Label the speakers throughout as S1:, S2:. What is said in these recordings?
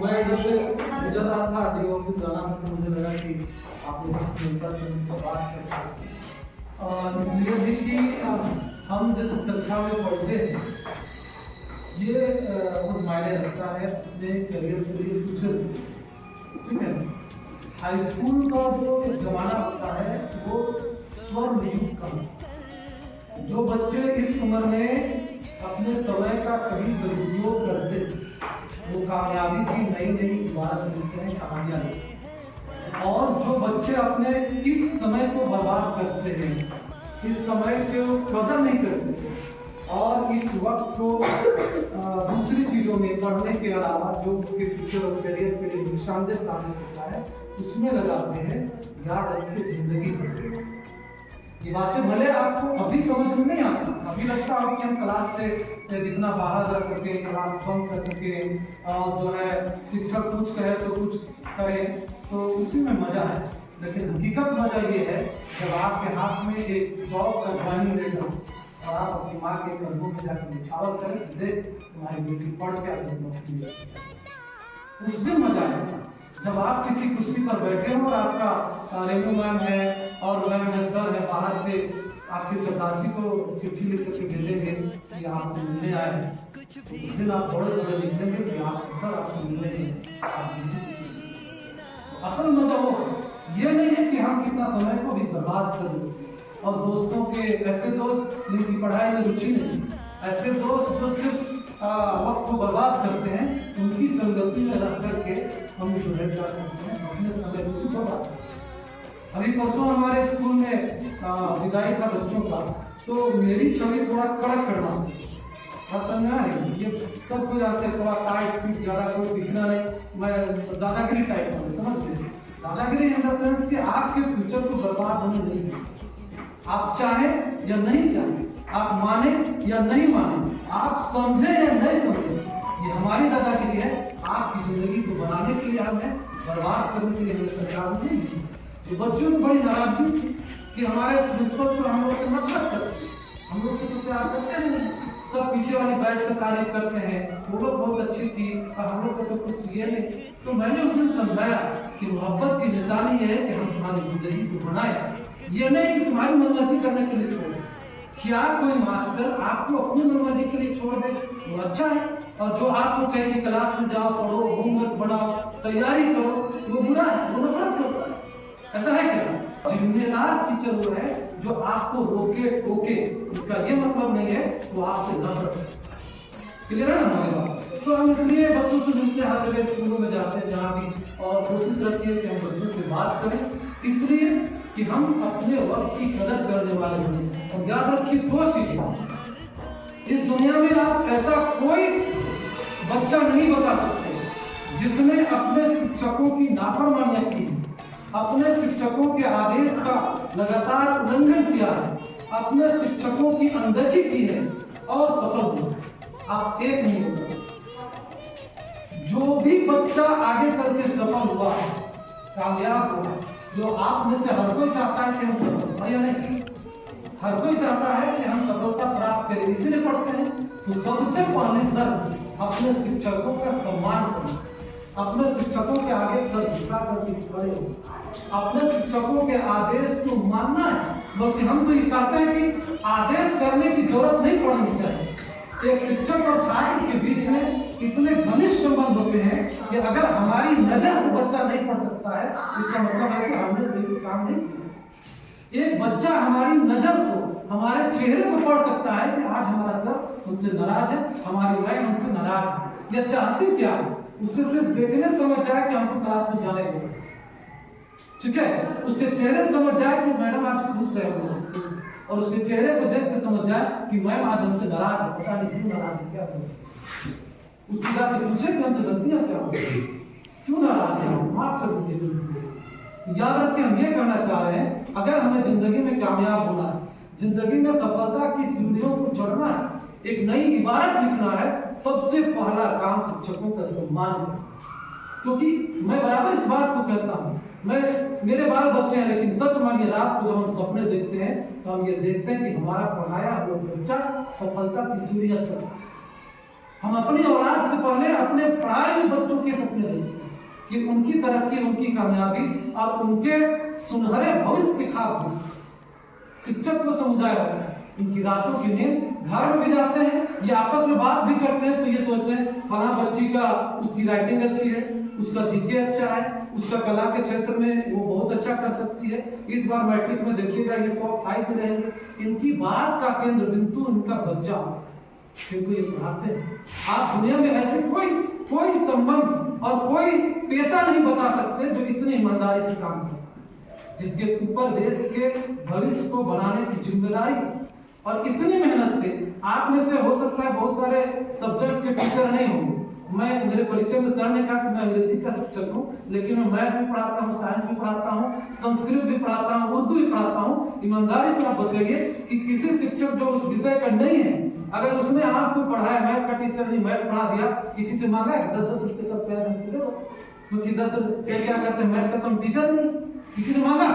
S1: मैं जैसे गुजर रहा था डी ऑफिस जाना था, तो मुझे लगा कि आपने किसी मिलता से उनसे बात करते, इसलिए भी कि हम जिस कक्षा में पढ़ते हैं ये बहुत मायने रखता है अपने करियर के लिए फ्यूचर। ठीक है, हाई स्कूल का जो जमाना होता है वो स्वर्ण युग का, जो बच्चे इस उम्र में अपने समय का सही सदुपयोग करते वो कामयाबी की नई नई इबारत मिलते हैं, कहानियां। और जो बच्चे अपने इस समय को बर्बाद करते हैं, इस समय को कदर नहीं करते और इस वक्त को दूसरी चीजों में पढ़ने के अलावा जो उनके फ्यूचर और करियर के लिए निशानदेह साबित होता है उसमें लगाते हैं, याद रखिए जिंदगी भर ये बातें भले आपको अभी समझ में नहीं आती, अभी लगता है कि हम क्लास से जितना बाहर रह सके, क्लास बंक कर सके और जो है शिक्षक कुछ कहे तो कुछ करे तो उसी में मजा है। लेकिन हकीकत मजा ये है जब आपके हाथ में एक जॉब का ज्वाइनिंग लेटर और आप अपनी माँ के कदमों में जाकर निछावर करें, देख तुम्हारी बेटी पढ़ के आगे, उस दिन मजा है जब आप किसी कुर्सी पर बैठे हो और आपका रेणु मैम है और मैम सर है, बाहर से आपके चपरासी को चिट्ठी लिख करके भेजेंगे कि आपसे मिलने आए हैं। उस दिन आप बड़े बड़े लिखेंगे कि आप सर आपसे मिलने हैं, आप किसी असल मजा वो ये नहीं है कि हम कितना समय को भी बर्बाद कर दें और दोस्तों के ऐसे दोस्त जिनकी पढ़ाई में रुचि नहीं, ऐसे दोस्त जो सिर्फ वक्त को बर्बाद करते हैं, उनकी संगति में रह करके हम जो है क्या करते हैं अपने समय को बर्बाद। अभी परसों हमारे स्कूल में विदाई था बच्चों का, तो मेरी छवि थोड़ा कड़क करना समझा नहीं, ये सब कुछ आते थोड़ा टाइट फिट, ज्यादा कोई दिखना नहीं, मैं दादागिरी टाइप का समझ गए। दादागिरी इन द सेंस कि आपके फ्यूचर को बर्बाद होने नहीं दें, आप चाहे या नहीं चाहे, आप माने या नहीं माने, आप समझे या नहीं समझे, ये हमारी दादागिरी है। आपकी जिंदगी को बनाने के लिए हमें बर्बाद करने के लिए हमें सरकार नहीं है। तो बच्चों में बड़ी नाराजगी थी कि हमारे प्रिंसिपल को हम लोग से मतलब करते, हम लोग से तो प्यार करते नहीं, सब पीछे वाली बैच का तारीफ करते हैं, वो लोग बहुत अच्छी थी और हम लोग को तो कुछ ये नहीं। तो मैंने उस दिन समझाया कि मोहब्बत की निशानी ये है कि हम तुम्हारी जिंदगी को बनाए, ये नहीं कि तुम्हारी मनमर्जी करने के लिए छोड़। क्या कोई मास्टर आपको अपनी मनमर्जी के लिए छोड़ दे वो अच्छा है, और जो आपको कहे कि क्लास में जाओ, पढ़ो, होमवर्क बनाओ, तैयारी करो, वो बुरा है, वो गलत करता है। ऐसा है क्या? जिम्मेदार टीचर वो है जो आपको रोके टोके, इसका ये मतलब नहीं है वो आपसे नफरत है। क्लियर है ना हमारी बात? तो हम इसलिए बच्चों से मिलते हर जगह स्कूलों में जाते हैं जहाँ भी, और कोशिश रहती है कि हम बच्चों से बात करें, इसलिए कि हम अपने वक्त की कदर करने वाले बने। और याद रखिए दो चीजें, इस दुनिया में आप ऐसा कोई बच्चा नहीं बता सकते जिसने अपने शिक्षकों की नाफरमानियां की, अपने शिक्षकों के आदेश का लगातार उल्लंघन किया है, अपने शिक्षकों की अनदेखी की है और सफल हुआ। आप एक नहीं बता सकते। जो भी बच्चा आगे चल के सफल हुआ, कामयाब हुआ, जो आप में से हर कोई चाहता है कि हम सफल हो या नहीं, हर कोई चाहता है कि हम सफलता प्राप्त करें, इसीलिए पढ़ते हैं। तो सबसे पहले सर अपने शिक्षकों का सम्मान करें, अपने शिक्षकों के आगे सर झुका करके खड़े हो, अपने शिक्षकों के आदेश को मानना है। बल्कि हम तो ये कहते हैं कि आदेश करने की जरूरत नहीं पड़नी चाहिए। एक शिक्षक और छात्र के बीच में इतने घनिष्ठ संबंध होते हैं कि अगर हमारी नजर को बच्चा नहीं पढ़ सकता है, इसका मतलब है कि हमने सही से काम नहीं किया। एक बच्चा हमारी नजर को, हमारे चेहरे को पढ़ सकता है कि आज हमारा सर हमसे नाराज है, हमारी मैम हमसे नाराज है, या चाहती क्या है, उसके सिर्फ देखने समझ जाए कि हमको क्लास में जाने को, ठीक है, उसके चेहरे समझ जाए कि मैडम आज खुश है, और उसके चेहरे को देख के समझ जाए कि मैम आज हमसे नाराज है, पता नहीं क्यों नाराज है, क्या करें। उसकी जाके पूछे कि हमसे गलतियां क्या हो गई, क्यों नाराज है, माफ कर दीजिए। याद रखिए हम ये कहना चाह रहे हैं, अगर हमें जिंदगी में कामयाब होना है, जिंदगी में सफलता की सीढ़ियों को चढ़ना है, एक नई इबारत लिखना है, सबसे पहला काम शिक्षकों का सम्मान है। क्योंकि मैं बराबर इस बात को कहता हूँ, मेरे बाल बच्चे हैं, लेकिन सच मानिए रात को जब हम सपने देखते हैं तो हम ये देखते हैं कि हमारा पढ़ाया हुआ बच्चा सफलता की सीढ़ियां चढ़ रहा है। हम अपनी औलाद से पहले अपने पढ़ाए हुए बच्चों के सपने देखते हैं कि उनकी तरक्की, उनकी कामयाबी और उनके सुनहरे भविष्य के ख्वाब भी। शिक्षक को समुदाय होता है, इनकी रातों की नींद घर में भी जाते हैं, ये आपस में बात भी करते हैं, तो ये सोचते हैं फला बच्ची का, उसकी राइटिंग अच्छी है, उसका जीके अच्छा है, उसका कला के क्षेत्र में वो बहुत अच्छा कर सकती है, इस बार मैट्रिक में देखिएगा ये टॉप 5 में रहेगी। इनकी बात का केंद्र बिंदु इनका बच्चा, क्योंकि ये पढ़ाते हैं। आप दुनिया में ऐसे कोई संबंध और कोई पेशा नहीं बता सकते जो इतनी ईमानदारी से काम करता है, जिसके ऊपर देश के भविष्य को बनाने की जिम्मेदारी और इतनी मेहनत से। आप में से हो सकता है बहुत सारे सब्जेक्ट के टीचर नहीं होंगे। मैं, मेरे परिचय में सर ने कहा कि मैं अंग्रेजी का शिक्षक हूँ, लेकिन मैं मैथ भी पढ़ाता हूँ, साइंस भी पढ़ाता हूँ, संस्कृत भी पढ़ाता हूँ, उर्दू भी पढ़ाता हूँ। ईमानदारी से आप बताइए कि किसी शिक्षक जो उस विषय का नहीं है, अगर उसने आपको पढ़ाया, मैथ का टीचर नहीं, मैथ पढ़ा दिया, किसी से मांगा है 10-10 रुपये सब क्या दे दो, क्योंकि 10 रुपये क्या करते हैं, मैथ का तो हम टीचर नहीं, किसी ने मांगा।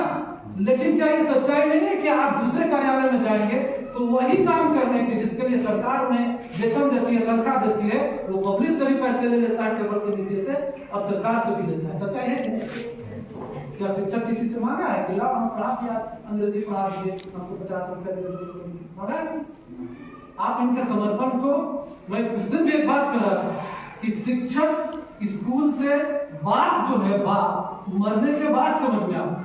S1: लेकिन क्या ये सच्चाई नहीं है कि आप दूसरे कार्यालय में जाएंगे तो वही काम करने के जिसके लिए सरकार उन्हें वेतन देती है, तनख्वाह देती है, वो पब्लिक से भी पैसे ले लेता है टेबल के नीचे से, और सरकार से भी लेता है। सच्चाई है कि क्या शिक्षक किसी से मांगा है कि हम पढ़ा दिया, अंग्रेजी पढ़ा दिए, हमको 50 रुपये दे दो, मांगा है? आप इनके समर्पण को, मैं उस दिन भी एक बात कर रहा था कि शिक्षक स्कूल से बाप जो है, बाप मरने के बाद समझ में आता,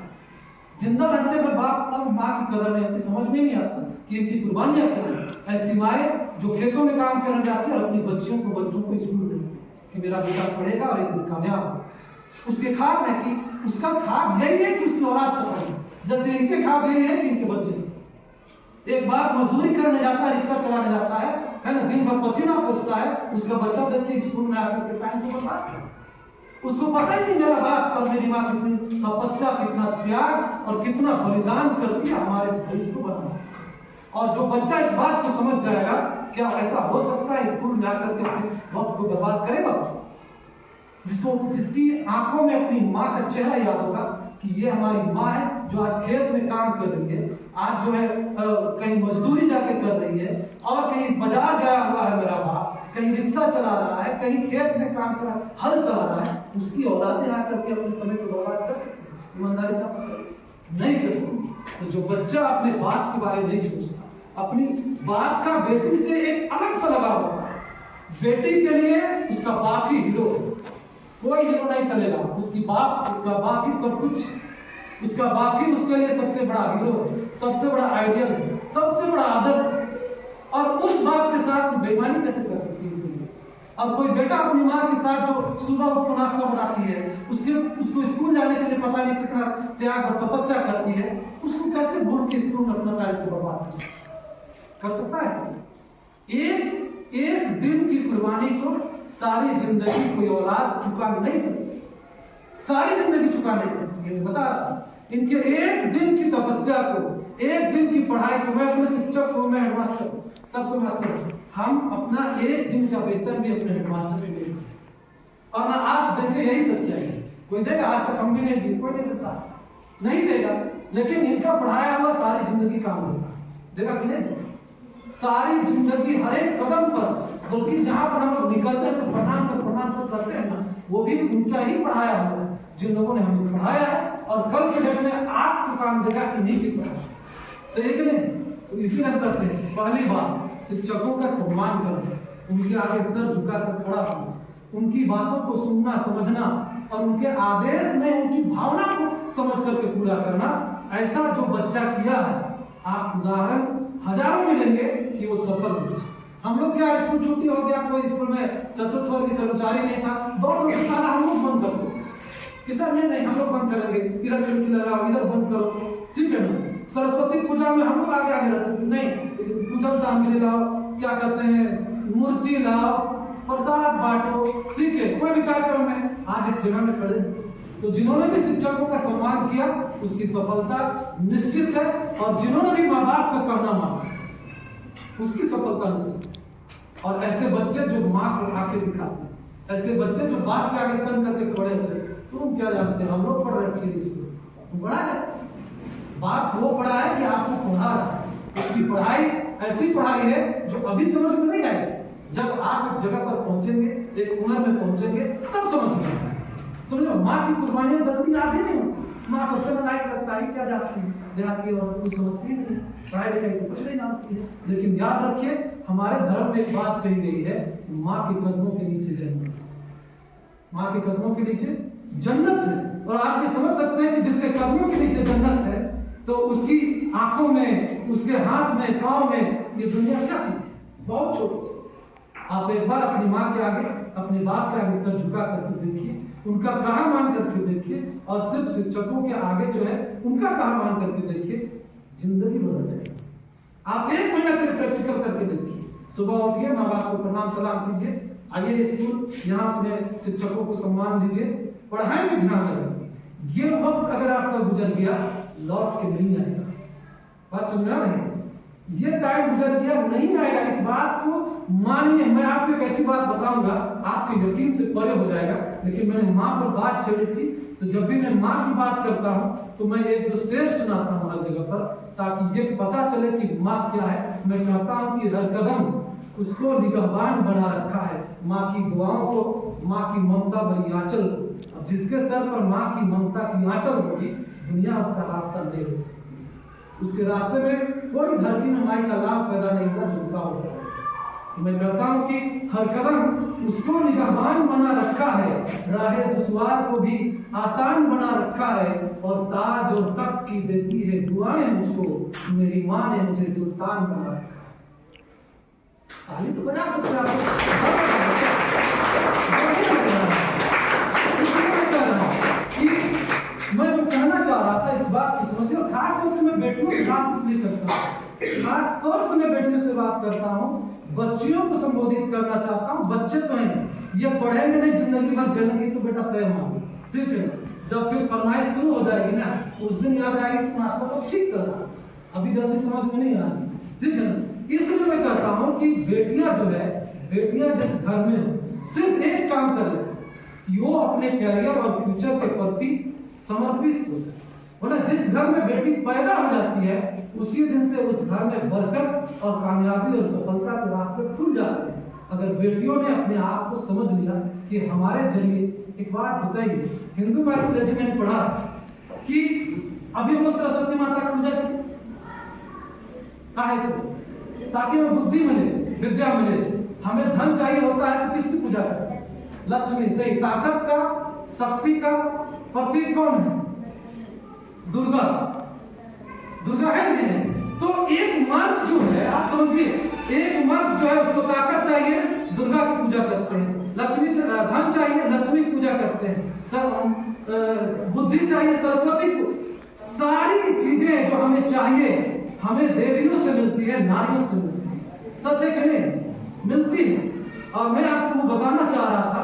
S1: जिंदा रहते में बाप और माँ की कदर नहीं होती, समझ में नहीं आता कि इनकी कुर्बानियां क्या है। ऐसी माएँ जो खेतों में काम करने जाती है और अपनी बच्चों को स्कूल भेजती है कि मेरा बेटा पढ़ेगा और एक दिन कामयाब होगा। उसके ख्वाब है कि उसका ख्वाब यही है कि उसकी औलाद सफल हो, जैसे इनके ख्वाब यही है कि इनके बच्चे सफल। एक बाप मजदूरी करने जाता है, रिक्शा चलाने जाता है ना, दिन भर पसीना पोंछता है, उसका बच्चा देखिए स्कूल में आकर के टाइम को बर्बाद कर, उसको पता ही नहीं मेरा बाप और मेरी माँ कितनी तपस्या, कितना त्याग और कितना बलिदान करती है हमारे भविष्य को बनाने। और जो बच्चा इस बात को समझ जाएगा, क्या ऐसा हो सकता है स्कूल में आकर के अपने वक्त को बर्बाद करेगा, जिसकी आंखों में अपनी माँ का चेहरा याद होगा कि ये हमारी माँ है जो आज खेत में काम कर रही है, आज जो है कहीं मजदूरी जाके कर रही है, और कहीं बाजार गया हुआ है मेरा बाप, कहीं रिक्शा चला रहा है, कहीं खेत में काम कर रहा है, हल चला रहा है। उसकी औलादें आकर के अपने समय को बर्बाद कर सकती है? ईमानदारी से नहीं कर सकती। तो जो बच्चा अपने बाप के बारे में नहीं सोचता, अपनी बाप का बेटी से एक अलग सा लगाव होता है, बेटी के लिए उसका बाप ही हीरो, कोई हीरो नहीं चलेगा, उसका बाप ही सब कुछ, उसका बाप ही उसके लिए सबसे बड़ा हीरो है, सबसे बड़ा आइडियल है, सबसे बड़ा आदर्श। और उस बाप के साथ बेईमानी कैसे कर सकती है? और कोई बेटा अपनी माँ के साथ जो सुबह उठ कर नाश्ता बनाती है, उसको स्कूल जाने के लिए पता नहीं कितना त्याग और तपस्या करती है, उसको कैसे भूल के स्कूल में अपना टाइम को बर्बाद कर सकता है? एक दिन की कुर्बानी को सारी जिंदगी कोई औलाद चुका नहीं सकती, सारी जिंदगी चुका नहीं सकती। मैं बता रहा हूं, इनके एक दिन की तपस्या को, एक दिन की पढ़ाई को, मैं अपने शिक्षक को, मैं हेडमास्टर को, सबको मास्टर, हम अपना एक दिन का वेतन भी अपने हेडमास्टर को देंगे, और ना आप देंगे, यही सच्चाई है। कोई देगा? आज तक हम भी नहीं दी, कोई नहीं देता, नहीं देगा। लेकिन इनका पढ़ाया हुआ सारी जिंदगी काम देगा कि नहीं देगा? सारी जिंदगी हर एक कदम पर, बल्कि जहां पर हम लोग निकलते हैं तो प्रणाम से करते हैं ना, वो भी उनका ही पढ़ाया हुआ है, जिन लोगों ने हमें पढ़ाया है। और कल के डेट में आपको काम देगा इन्हीं की पढ़ाई, सही कि नहीं? तो इसी हम करते हैं, पहली बात शिक्षकों का सम्मान करना, उनके आगे सर झुकाकर खड़ा होना, उनकी बातों को सुनना, समझना, और उनके आदेश में उनकी भावना को समझ करके पूरा करना। ऐसा जो बच्चा किया है, आप उदाहरण हजारों मिलेंगे कि वो सफल हुआ। हम लोग क्या, स्कूल छुट्टी हो गया, कोई स्कूल में चतुर्थ वर्ग के कर्मचारी नहीं था, 2 लोग सिखाना हम लोग बंद कर दो, किसान नहीं, हम लोग बंद करेंगे, इधर खिड़की लगाओ, इधर बंद करो, ठीक है ना? सरस्वती पूजा में हम लोग आगे रहते नहीं, पूजन सामग्री लाओ, क्या कहते हैं, मूर्ति लाओ, प्रसाद बांटो, ठीक है, कोई भी कार्यक्रम में आज एक जगह में खड़े। तो जिन्होंने भी शिक्षकों का सम्मान किया, उसकी सफलता निश्चित है, और जिन्होंने भी माँ बाप का करना माना, उसकी सफलता निश्चित। और ऐसे बच्चे जो माँ को आके दिखाते हैं, ऐसे बच्चे जो बाप के आगे तन करके खड़े होते हैं, तुम क्या जानते हैं, हम लोग पढ़ रहे अच्छी स्कूल, बड़ा है बाप, वो पढ़ा है कि आपको पढ़ा है। उसकी पढ़ाई ऐसी पढ़ाई है जो अभी समझ में नहीं आएगी, जब आप एक जगह पर पहुंचेंगे, एक उम्र में पहुंचेंगे, तब समझ में आता है। समझो, माँ की कुर्बानियां जल्दी याद ही नहीं होती। माँ सबसे लायक लगता है, क्या जाती है देहाती और कुछ समझती नहीं, पढ़ाई लिखाई तो कुछ नहीं जानती है। लेकिन याद रखिए, हमारे धर्म में एक बात कही गई है, माँ के कदमों के नीचे जन्नत, माँ के कदमों के नीचे जन्नत है। और आप ये समझ सकते हैं कि जिसके कदमों के नीचे जन्नत है, तो उसकी आंखों में, उसके हाथ में, पांव में ये दुनिया क्या चीज है? बहुत छोटी। आप एक बार अपनी माँ के आगे, अपने बाप के आगे सर झुका करके देखिए, उनका कहा मान करके देखिए, और सिर्फ शिक्षकों के आगे जो है उनका कहा मान करके देखिए, जिंदगी बदल जाएगी। आप 1 महीना के लिए प्रैक्टिकल करके देखिए। सुबह उठिए, माँ बाप को प्रणाम सलाम कीजिए, आइए स्कूल, यहाँ अपने शिक्षकों को सम्मान दीजिए, पढ़ाई में ध्यान लगाइए। ये वक्त अगर आपका गुजर गया, लौट के नहीं आएगा। बात समझ रहा नहीं? ये टाइम गुजर गया, नहीं आएगा। इस बात को मानिए। मैं आपको एक ऐसी बात बताऊंगा, आपके यकीन से परे हो जाएगा, लेकिन मैंने माँ पर बात छेड़ी थी, तो जब भी मैं माँ की बात करता हूँ तो मैं एक दो शेर सुनाता हूँ हर जगह पर, ताकि ये पता चले कि माँ क्या है। मैं कहता हूँ कि हर कदम उसको निगहबान बना रखा है, माँ की दुआओं को, माँ की ममता भरी आंचल को। अब जिसके सर पर माँ की ममता की आंचल होगी, दुनिया उसका रास्ता नहीं हो सकती। उसके रास्ते में कोई धरती में माई का लाभ पैदा नहीं होगा जो रुकावट होगा। तो मैं कहता हूं कि हर कदम उसको निगहबान बना रखा है, राहे दुश्वार को भी आसान बना रखा है, और ताज और तख्त की देती है दुआएं मुझको, मेरी माँ ने मुझे सुल्तान बना रखा। ताली तो बजा सकते हैं मैं जो कहना चाह रहा था इस बात की समझिए। और खास तौर से मैं बेटियों से बात इसलिए करता हूँ, खास तौर से मैं बेटियों से बात करता हूँ, बच्चियों को संबोधित करना चाहता हूँ। बच्चे तो हैं, ये पढ़ेंगे नहीं, जिंदगी भर चलेंगे तो बेटा तय मांगो, ठीक है। जब फिर फरमाइश शुरू हो जाएगी ना, उस दिन याद आएगी कि मास्टर तो ठीक कर रहा, अभी जल्दी समझ में नहीं आ रही, ठीक है ना। इसलिए मैं कहता हूँ कि बेटियां जो है, बेटियां जिस घर में सिर्फ एक काम कर ले कि वो अपने कैरियर और फ्यूचर के प्रति समर्पित हो जाए। वरना जिस घर में बेटी पैदा हो जाती है, उसी दिन से उस घर में बरकत और कामयाबी और सफलता के रास्ते खुल जाते हैं। अगर बेटियों ने अपने आप को समझ लिया कि हमारे जरिए, एक बात बताइए, हिंदू माइथोलॉजी मैंने पढ़ा कि अभी हम लोग सरस्वती माता का पूजा करें, काहे को? ताकि हमें बुद्धि मिले, विद्या मिले। हमें धन चाहिए होता है तो किसकी पूजा करें? लक्ष्मी। सही। ताकत का, शक्ति का प्रतीक कौन है? दुर्गा। दुर्गा है नहीं? तो एक मर्द जो है, आप समझिए, एक मर्द जो है उसको ताकत चाहिए, दुर्गा की पूजा करते हैं। लक्ष्मी, धन चाहिए, लक्ष्मी की पूजा करते हैं। बुद्धि चाहिए, सरस्वती को। सारी चीजें जो हमें चाहिए, हमें देवियों से मिलती है, नारियों से मिलती है। सच है कि नहीं? मिलती है। और मैं आपको बताना चाह रहा था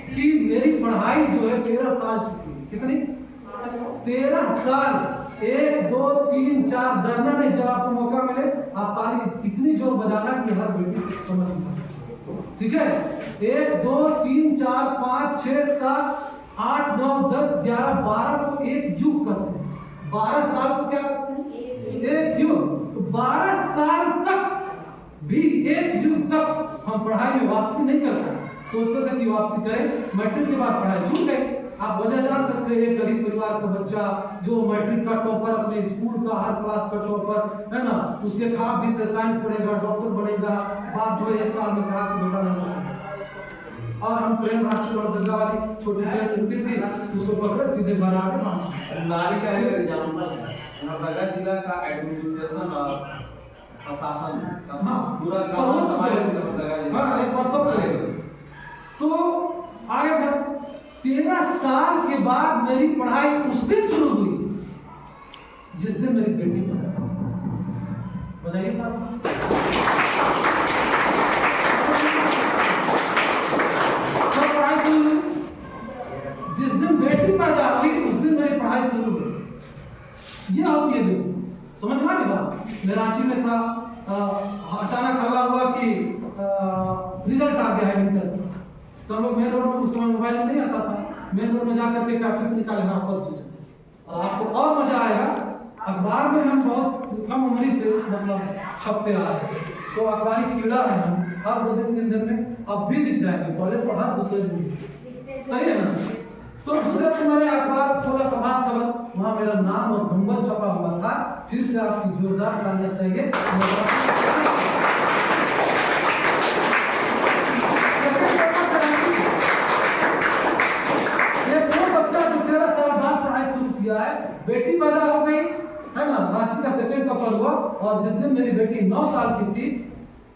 S1: कि मेरी पढ़ाई जो है 13 साल चुकी है। कितनी? 13 साल। 1 2 3 4 डरना नहीं। जब आपको मौका मिले, आप ताली इतनी जोर बजाना कि हर बेटी समझ में, ठीक है? 1 2 3 4 5 6 7 8 9 10 11 12 को एक युग करते हैं। 12 साल को क्या करते हैं? एक युग। 12 साल तक भी, एक युग तक हम पढ़ाई में वापसी नहीं कर पाए। सोचते थे कि वापसी करें, मैट्रिक के बाद पढ़ाई छूट गई। आप वजह जान सकते हैं, गरीब परिवार का बच्चा जो मैट्रिक का टॉपर, अपने स्कूल का हर क्लास का टॉपर है ना, उसके ख्वाब भी थे साइंस पढ़ेगा, डॉक्टर बनेगा। बाप जो 1 साल में कहा कि बेटा नहीं सकता। और हम ट्रेन राष्ट्रीय और गंगा वाली छोटी ट्रेन मिलती थी, उसको पकड़े सीधे घर आके
S2: नारी का एक एग्जाम्पल है, नर्मदा जिला का एडमिनिस्ट्रेशन और प्रशासन का पूरा काम हमारे।
S1: तो आगे बढ़ 13 साल के बाद मेरी पढ़ाई उस दिन शुरू हुई जिस दिन मेरी बेटी पैदा। बताइए पढ़ाई शुरू हुई, जिस दिन बेटी पैदा हुई उस दिन मेरी पढ़ाई शुरू हुई। ये होती है बेटी। समझ में आई बात? मैं रांची में था, अचानक हल्ला हुआ कि रिजल्ट आ गया है इंटर। तो हम लोग मेन रोड में, उस समय मोबाइल नहीं आता था, मेन रोड में जाकर के काफी से निकाले, हाँ फर्स्ट डिवीजन। और आपको और मजा आएगा, अखबार में हम बहुत कम उम्र से मतलब छपते आ रहे, तो अखबारी कीड़ा है हम। हर 2 दिन 3 दिन में अब भी दिख जाएंगे, कॉलेज और हर दूसरे दिन भी। सही है ना? तो दूसरे दिन मैंने अखबार खोला प्रभात खबर, वहां मेरा नाम और नंबर छपा हुआ था। फिर से आपकी जोरदार तालियां चाहिए। एक वो बच्चा जो 13 साल बाद पढ़ाई शुरू किया है, बेटी पैदा हो गई है ना, रांची का सेकंड कपल हुआ, और जिस दिन मेरी बेटी 9 साल की थी,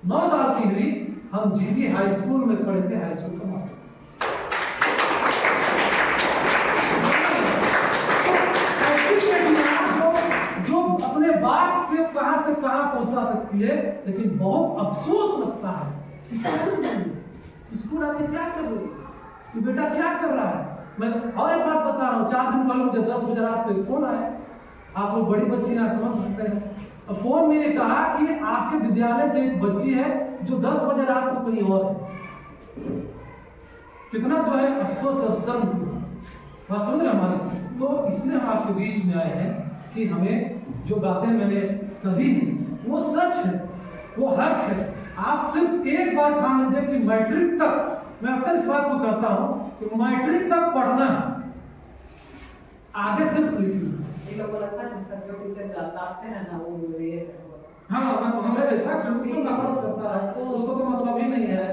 S1: 9 साल की हुई, हम जीडी हाई स्कूल में खड़े थे, हाई स्कूल का मास्टर। जो अपने बाप के कहां से कहां पहुंचा सकती है, लेकिन बहुत अफसोस लगता है स्कूल आके क्या कर रही है, बेटा क्या कर रहा है। मैं और एक बात बता रहा हूँ, 4 दिन पहले मुझे 10 बजे रात को एक फोन आया, आप लोग बड़ी बच्ची ना समझ सकते हैं। फोन में कहा कि आपके विद्यालय की एक बच्ची है जो 10 बजे रात को कहीं और है। कितना जो है अफसोस और शर्म बात समझ रहे हमारे। तो इसलिए हम आपके बीच में आए हैं कि हमें जो बातें मैंने कही वो सच है, वो हक है। आप सिर्फ एक बात ठान लीजिए कि मैट्रिक तक, मैं अक्सर इस बात को कहता हूं कि मैट्रिक तक पढ़ना है, आगे सिर्फ लिखना। हाँ, हमारे जैसा कंप्यूटर नफरत करता है तो उसको तो मतलब ही नहीं है,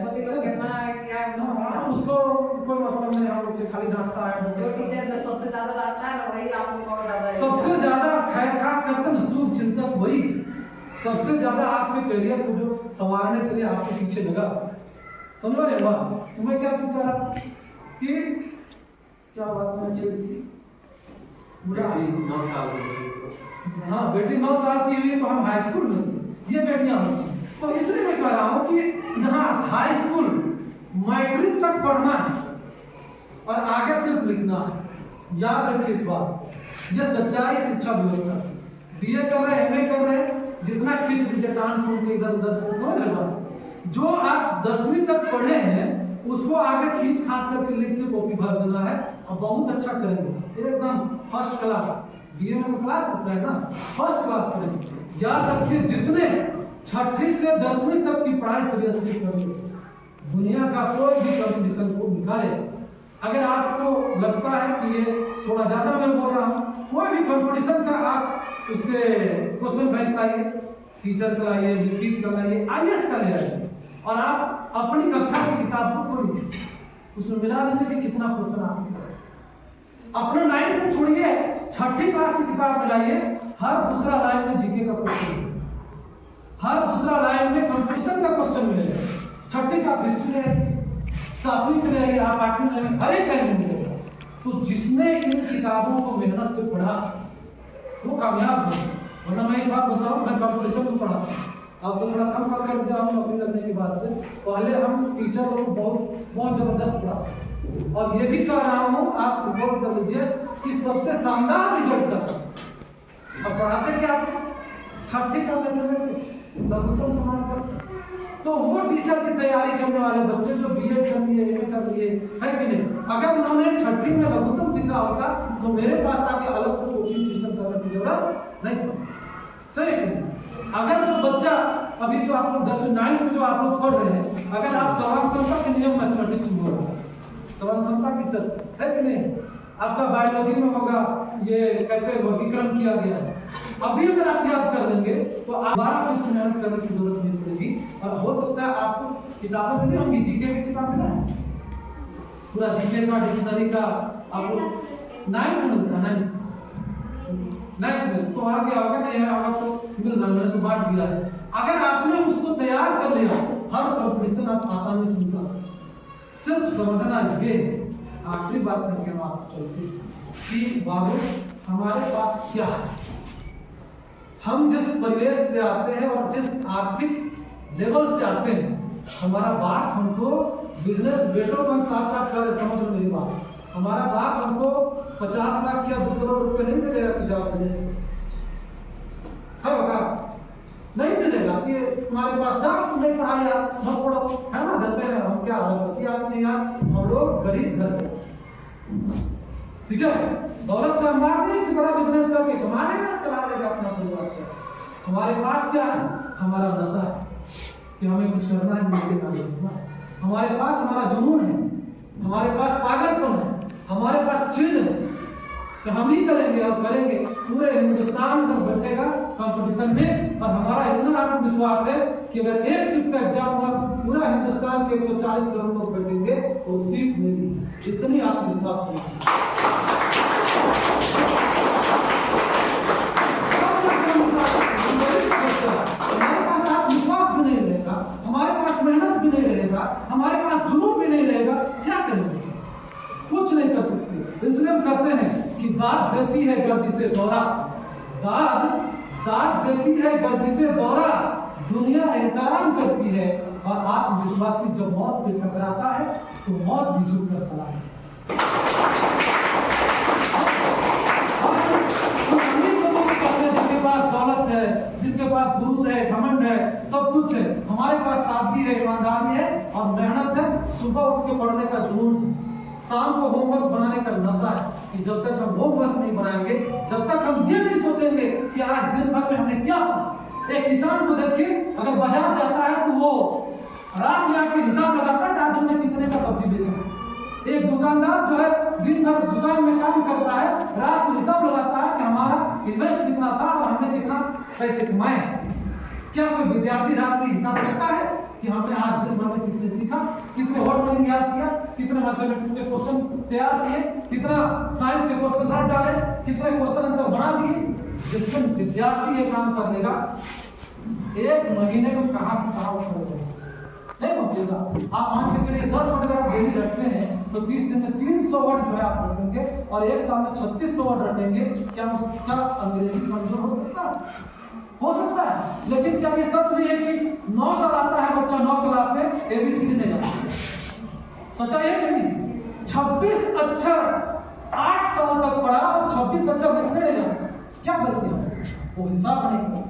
S1: उसको कोई मतलब नहीं है, उससे खाली डांटता है।
S3: जो टीचर सबसे ज्यादा डांटता है ना, वही आप लोग और ज्यादा
S1: सबसे ज्यादा खैर खा करते हैं, शुभ चिंतक वही सबसे ज्यादा आपके करियर को जो संवारने के लिए आपके पीछे लगा। समझ रहे हो? तो मैं क्या चीज कर रहा कि क्या बात में छेड़ थी, हाँ बेटी 9 साल की हुई तो हम हाई स्कूल में थे, ये बेटियां होती। तो इसलिए मैं कह रहा हूँ कि यहाँ हाई स्कूल मैट्रिक तक पढ़ना है और आगे सिर्फ लिखना है। याद रखिए इस बात, ये सच्चाई शिक्षा व्यवस्था। बीए कर रहे, एमए कर रहे, जितना खींच लीजिए टान फूट के इधर उधर से, समझ रहे बात। जो आप 10वीं तक पढ़े हैं उसको आगे खींच खाच करके लिख के कॉपी भर देना है और बहुत अच्छा करेंगे, एकदम फर्स्ट क्लास। बीए में क्लास होता है ना, फर्स्ट क्लास करेंगे। याद रखिए, जिसने 6वीं से 10वीं तक की पढ़ाई सीरियसली करी, दुनिया का कोई भी कंपटीशन को निकाले। अगर आपको लगता है कि ये थोड़ा ज्यादा मैं बोल रहा हूँ, कोई भी कंपटीशन का आप उसके क्वेश्चन बैंक लाइए, टीचर का लाइए, लिखित का लाइए, आईएएस का ले आइए, और आप अपनी कक्षा की किताब को खोलिए, उसमें मिला लीजिए कि कितना क्वेश्चन आपके पास। अपना 9th छोड़िए, 6ठी क्लास की किताब मिलाइए, हर दूसरा लाइन में जीके का क्वेश्चन, हर दूसरा लाइन में कंपटीशन का क्वेश्चन मिलेगा। 6ठी का हिस्ट्री है, 7वीं के लिए आप 8वीं में हर एक लाइन में मिलेगा। तो जिसने इन किताबों को मेहनत से पढ़ा वो कामयाब हो। वरना मैं एक बात बताऊं, मैं कंपटीशन में पढ़ा, आपको थोड़ा कम कर दिया हूँ नौकरी लगने के बाद से। पहले हम टीचर लोग बहुत जबरदस्त पढ़ा, और ये भी कह रहा हूँ, आप रिपोर्ट कर लीजिए कि सबसे शानदार रिजल्ट था। अब पढ़ाते क्या थे? 6ठी का मैथमेटिक्स, लघुत्तम समांतर। तो वो टीचर की तैयारी करने वाले बच्चे जो बीए कर लिए, एमए कर लिए, है कि नहीं, अगर उन्होंने 6ठी में लघुत्तम सीखा होता तो मेरे पास आके अलग से कोचिंग ट्यूशन करने की जरूरत नहीं पड़ती। सही है? अगर जो बच्चा अभी तो आप लोग 10वीं 9th में जो आप लोग पढ़ रहे हैं, अगर आप सवाल क्षमता के नियम मैथमेटिक्स में हो, सवाल क्षमता की सर है कि नहीं, आपका बायोलॉजी में होगा ये कैसे वर्गीकरण किया गया है, अभी अगर आप याद कर लेंगे तो आप 12 क्वेश्चन मेहनत करने की जरूरत नहीं पड़ेगी। और हो सकता है आपको किताबें मिली होंगी, जीके की किताब मिला है, पूरा जीके का डिक्शनरी का आपको 9th में मिलता है, 9th में। तो आगे होगा नहीं होगा तो मिल रहा, मैंने तो बांट दिया है। अगर आपने उसको तैयार कर लिया, हर कंपटीशन आप आसानी से निकाल सकते। सिर्फ समझना ये, आखिरी बात करके हम आपसे चलते कि बाबू हमारे पास क्या है। हम जिस परिवेश से आते हैं और जिस आर्थिक लेवल से आते हैं, हमारा बाप हमको बिजनेस, बेटों को हम साफ साफ कर, समझ लो मेरी बात, हमारा बाप हमको 50 लाख या 2 करोड़ रुपए नहीं दे देगा कि जाओ बिजनेस होगा, नहीं दे देगा कि तुम्हारे पास जाओ, तुम नहीं पढ़ा यार, मत पढ़ो, है ना, देते हैं। हम क्या अरबपति आदमी यार, हम लोग गरीब घर से, ठीक है, दौलत का अंबार नहीं कि बड़ा बिजनेस करके कमा लेगा, चला लेगा अपना परिवार। हमारे पास क्या है? हमारा नशा है। कि हमें कुछ करना है जिंदगी में आगे बढ़ना है। हमारे पास हमारा जुनून है, हमारे पास पागलपन है, हमारे पास जिद है कि हम ही करेंगे और करेंगे। पूरे हिंदुस्तान का बैठेगा कंपटीशन में और हमारा इतना आत्मविश्वास है कि अगर एक सीट का एग्जाम हुआ पूरा हिंदुस्तान के 140 करोड़ लोग बैठेंगे तो सीट मिली। इतनी आत्मविश्वास होनी चाहिए। हमारे पास आत्मविश्वास भी नहीं रहेगा, हमारे पास मेहनत भी नहीं रहेगा, हमारे पास जुनून भी नहीं रहेगा, क्या करेंगे? कुछ नहीं कर सकते। इसलिए हम कहते हैं कि दाद देती है गर्दी से दौरा, दाद देती है गर्दी से दौरा, दुनिया एहतराम करती है और आत्मविश्वासी जब मौत से टकराता है तो मौत भी झुककर सलाम है। जिनके पास दौलत है, जिनके पास गुरूर है, घमंड है, सब कुछ है, हमारे पास सादगी है, ईमानदारी है और मेहनत है। सुबह उठ के पढ़ने का जुनून, शाम को होमवर्क बनाने का नशा है कि जब तक हम होमवर्क नहीं बनाएंगे, जब तक हम ये नहीं सोचेंगे कि आज दिन भर में हमने क्या पढ़ा। एक किसान को देखिए, अगर बाजार जाता है तो वो रात में आके हिसाब लगाता है कि आज हमने कितने का सब्जी बेचा। एक दुकानदार जो है दिन भर दुकान में काम करता है, रात को हिसाब लगाता है कि हमारा इन्वेस्ट कितना था और हमने कितना पैसे कमाए। क्या कोई विद्यार्थी रात में हिसाब करता है कि हमने आज दिन भर में कितने सीखा, कितने वर्ड मीनिंग याद किया, कितने मैथमेटिक्स के क्वेश्चन तैयार किए, कितना साइंस के क्वेश्चन रट डाले, कितने क्वेश्चन आंसर बना दिए? जिस विद्यार्थी ये काम कर लेगा, एक महीने में कहां से कहां उसका नहीं पहुंचेगा। आप मान के चलिए 10 वर्ड अगर आप डेली रखते हैं तो 30 दिन में 300 वर्ड जो है आप रखेंगे और एक साल में 3600 वर्ड रखेंगे। क्या उसका अंग्रेजी कमजोर हो सकता है? हो सकता है। लेकिन क्या ये सच नहीं है कि 9 साल आता है बच्चा 9 क्लास में ABCD नहीं जानता? सच्चाई है कि नहीं? 26 अक्षर 8 साल तक पढ़ा और 26 अक्षर लिखने नहीं जानता। क्या कर दिया? वो हिसाब नहीं करता।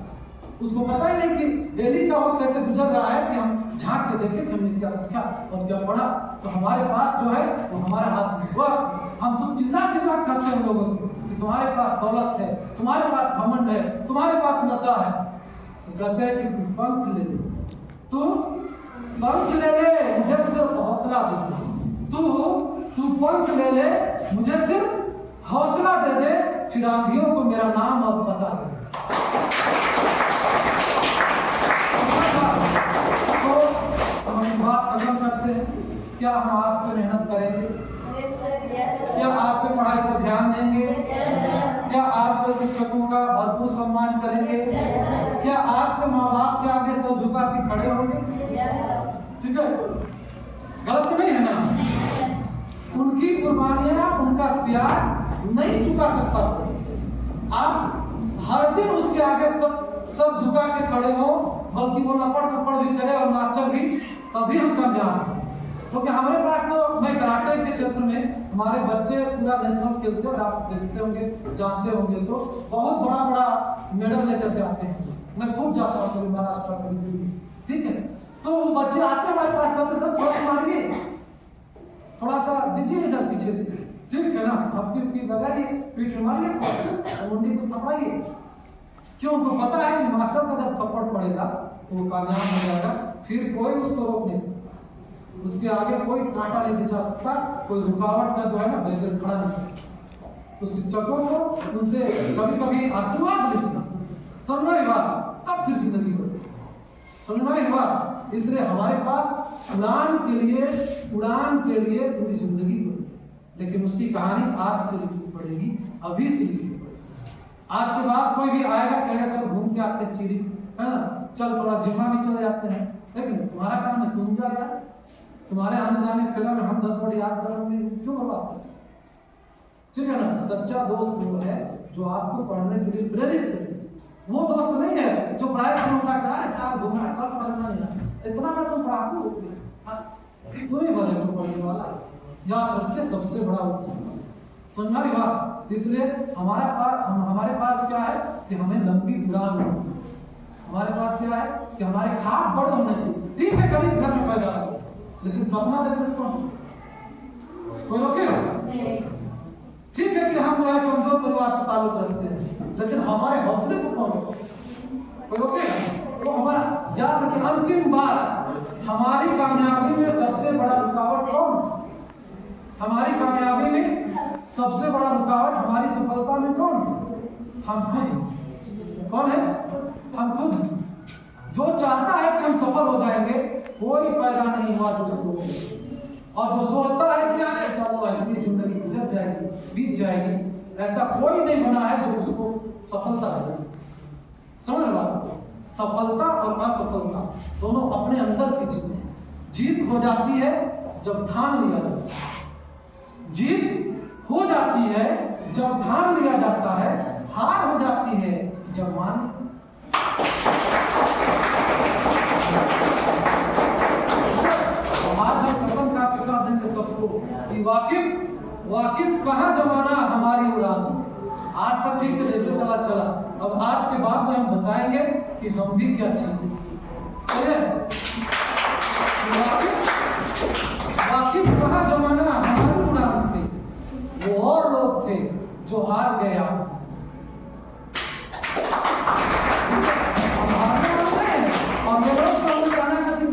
S1: उसको पता ही नहीं कि डेली का वक्त कैसे गुजर रहा है कि हम झांक के देखें कि हमने क्या सीखा और क्या पढ़ा। तो हमारे पास जो है वो हमारा आत्मविश्वास। हम तो चिल्ला करते हैं लोगों से कि तुम्हारे पास दौलत है, तुम्हारे पास घमंड है, तुम्हारे पास नशा है। तो कहते हैं कि तू पंख ले ले, तू पंख ले ले, मुझे सिर्फ हौसला दे। तू पंख ले ले, मुझे सिर्फ हौसला दे दे, फिर आंधियों को मेरा नाम अब बता दे। तो हम बात खत्म करते हैं। क्या हम आज से मेहनत करेंगे? क्या आज से पढ़ाई पर ध्यान देंगे? क्या आज से शिक्षकों का भरपूर सम्मान करेंगे? क्या आज से माँ बाप के आगे सर झुका के खड़े होंगे? ठीक है, गलत तो नहीं है ना? उनकी कुर्बानियां, उनका त्याग नहीं चुका सकता। आप हर दिन उसके आगे सब झुका के खड़े हो, बल्कि वो लपड़ थप्पड़ भी करे और मास्टर भी, तभी हम कामयाब हैं। क्योंकि हमारे पास तो, मैं कराटे के क्षेत्र में हमारे बच्चे पूरा नेशनल खेलते हैं और आप देखते होंगे, जानते होंगे, तो बहुत बड़ा बड़ा मेडल लेकर के आते हैं। मैं खुद जाता हूँ कभी महाराष्ट्र, कभी दिल्ली, ठीक है। तो वो बच्चे आते हैं हमारे पास, कहते सर थोड़ा सा मारिए, थोड़ा सा दीजिए इधर पीछे से, ठीक है ना, आपकी लगाइए, पीठ मारिए, मुंडी को थपड़ाइए। क्यों? उनको पता है कि मास्टर का जब थप्पड़ पड़ेगा तो वो कामयाब हो जाएगा, फिर कोई उसको रोक नहीं सकता, उसके आगे कोई कांटा नहीं बिछा सकता, कोई रुकावट का जो है ना बैरियर खड़ा नहीं कर सकता। तो शिक्षकों को उनसे कभी कभी आशीर्वाद लीजिए, समझ में बात, तब फिर जिंदगी बढ़ेगी, समझ में बात। इसलिए हमारे पास उड़ान के लिए पूरी जिंदगी बढ़ेगी, लेकिन उसकी कहानी आज से लिखनी पड़ेगी, अभी से लिखनी पड़ेगी। आज के बाद कोई भी आएगा कहेगा चल घूम के आते हैं चिरी, है ना, चल थोड़ा जिम्मा भी चले जाते हैं, लेकिन तुम्हारा काम है तुम जा यार, तुम्हारे आने जाने के में हम 10 वर्ड याद करेंगे, क्यों बर्बाद करें? ठीक है ना। सच्चा दोस्त वो है जो आपको पढ़ने के लिए प्रेरित करे। वो दोस्त नहीं है जो पढ़ाई करना उठा है, चार घूमना है, कल पढ़ना नहीं, इतना में तुम पढ़ाकू हो गए, तुम ही बने तो पढ़ने वाला। याद रखिए, सबसे बड़ा वो समझ रही बात। इसलिए हमारे पास क्या है कि हमें लंबी उड़ान हो, हमारे पास क्या है कि हमारे ख्वाब बड़े होने चाहिए। ठीक है, गरीब घर में पैदा हो, लेकिन सपना देखने से कोई रोकेगा? ठीक है कि हम जो है कमजोर परिवार से ताल्लुक रखते हैं, लेकिन हमारे हौसले को कौन रोकेगा? कोई रोकेगा? तो हमारा याद रखिए, अंतिम बात, हमारी कामयाबी में सबसे बड़ा रुकावट कौन? हमारी कामयाबी में सबसे बड़ा रुकावट, हमारी सफलता में कौन? हम खुद। कौन है? हम खुद। जो चाहता है कि हम सफल हो जाएंगे, कोई पैदा नहीं हुआ जो उसको, और जो सोचता है कि यार चलो ऐसी जिंदगी गुजर जाएगी, बीत जाएगी, ऐसा कोई नहीं बना है जो उसको सफलता दे। समझ लो, सफलता और असफलता दोनों अपने अंदर की चीजें हैं। जीत हो जाती है जब ठान लिया जाता है, जीत हो जाती है जब ठान लिया जाता है, हार हो जाती है जब मान। आज हम कसम खा के कह देंगे सबको कि वाकिफ कहाँ जमाना हमारी उड़ान से। आज तक ठीक है, जैसे चला चला, अब आज के बाद में हम बताएंगे कि हम भी क्या चीज है। वाकिफ कहाँ जमाना हमारी उड़ान से, वो और लोग थे जो हार गए आसमान से।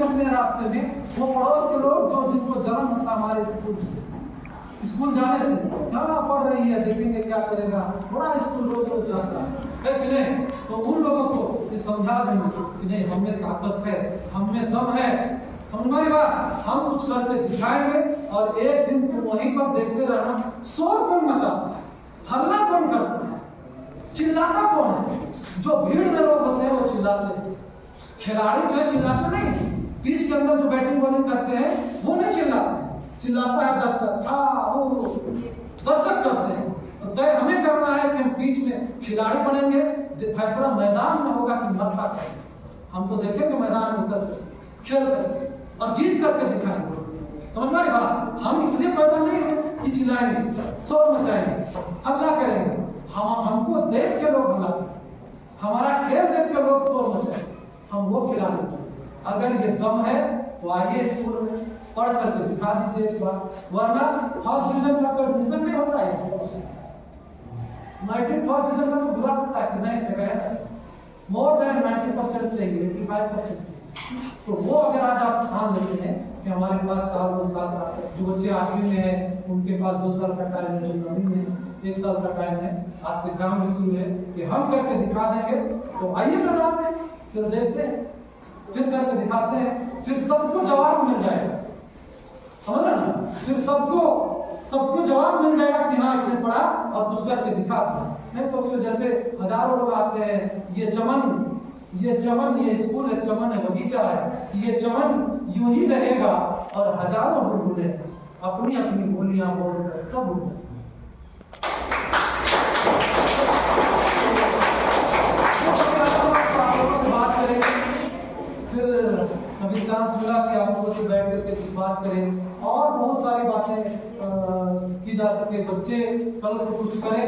S1: अपने रास्ते में वो पड़ोस के लोग जो जिनको जन्म था हमारे स्कूल जाने से, क्या पढ़ रही है, देखेंगे क्या करेगा, बड़ा स्कूल रोज जाता है कि नहीं, तो उन लोगों को समझा देंगे कि नहीं, हमें ताकत है, हमें दम है। समझ में आई बात? हम कुछ करके दिखाएंगे, और एक दिन तुम वहीं पर देखते रहना, शोर कौन मचाता है, हल्ला कौन करता है, चिल्लाता कौन है? जो भीड़ में लोग होते हैं वो चिल्लाते हैं, खिलाड़ी जो है चिल्लाते नहीं, पिच के अंदर जो बैटिंग बॉलिंग करते हैं वो नहीं चिल्लाते हैं, चिल्लाता है दर्शक। दर्शक करते हैं। तो तय हमें करना है कि हम बीच में खिलाड़ी बनेंगे, फैसला मैदान में होगा कि मरता करेंगे। हम तो देखेंगे मैदान में उतर खेल करके और जीत करके दिखाएंगे। समझ में आई बात? हम इसलिए पैदा नहीं हुए कि चिल्लाएंगे, शोर मचाएंगे, हल्ला करेंगे। हमको देख के लोग हल्ला करें, हमारा खेल देख के लोग शोर मचाएंगे, हम वो खिलाड़ी। अगर ये दम है तो आइए स्कूल में पढ़ करके दिखा दीजिए एक बार, वरना फर्स्ट डिवीजन का तो एडमिशन नहीं होता है, मैट्रिक फर्स्ट डिवीजन का तो बुरा देता है कि नहीं जगह मोर देन 90% चाहिए, 85% चाहिए। तो वो अगर आज आप ठान लेते हैं कि हमारे पास साल 2 साल का, जो बच्चे 8वीं में है उनके पास 2 साल का टाइम है, जो 9वीं में 1 साल का टाइम है, आज से काम भी शुरू है कि हम करके दिखा देंगे, तो आइए मैदान में फिर देखते हैं, फिर करके दिखाते हैं, फिर सबको जवाब मिल जाएगा। समझ रहे ना? फिर सबको जवाब मिल जाएगा कि हाँ इसने पढ़ा और कुछ करके दिखाते हैं। नहीं तो फिर जैसे हजारों लोग आते हैं, ये चमन ये स्कूल है, चमन है, बगीचा है, ये चमन यूं ही रहेगा और हजारों बुलबुले अपनी अपनी बोलियां बोलकर सब उड़ बात करेंगे। फिर कभी चांस मिला कि आप लोगों से बैठ करके बात करें, और बहुत सारी बातें की जा सके, बच्चे कल को कुछ करें।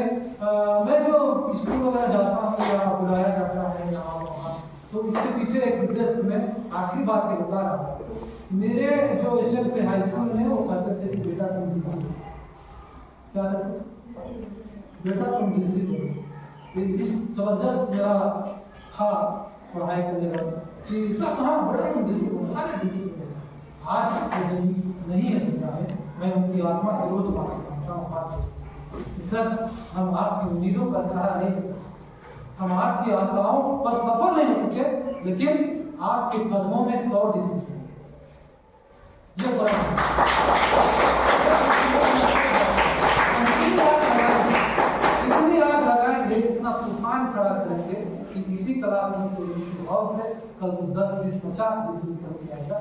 S1: मैं जो स्कूल वगैरह जाता हूँ या बुलाया जाता है यहाँ वहाँ, तो इसके पीछे एक उद्देश्य में आखिरी बात ये बता रहा हूँ। मेरे जो एचएल के हाई स्कूल में वो कहते थे कि बेटा तुम डीसी हो, क्या कहते, बेटा तुम डीसी हो। इस जबरदस्त मेरा था पढ़ाई करने का कि सब हाँ बड़े डीसी हो, डीसी हो। आज नहीं है दुनिया में, मैं उनकी आत्मा से रोज बात करता हूँ। सर हम आपकी उम्मीदों पर खरा नहीं कर सकते, हम आपकी आशाओं पर सफल नहीं हो सके, लेकिन आपके कदमों में 100 डिसीजन ये बड़ा इतनी आग लगाएंगे, इतना तूफान खड़ा करेंगे कि इसी क्लास में से इसी भाव से कल को 10, 20, 50 डिसीजन कर जाएगा।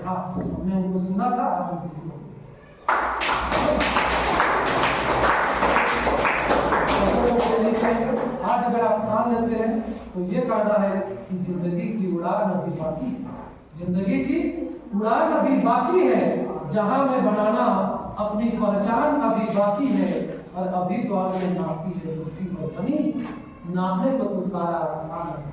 S1: हाँ हमने उनको सुना था, आप किसी को आज अगर आप मान लेते हैं तो ये कहना है कि जिंदगी की उड़ान अभी बाकी है, जिंदगी की उड़ान अभी बाकी है, जहां में बनाना अपनी पहचान अभी बाकी है, और अभी तो आपने नापी है रोटी को जमीन, नापने को तो सारा आसमान है।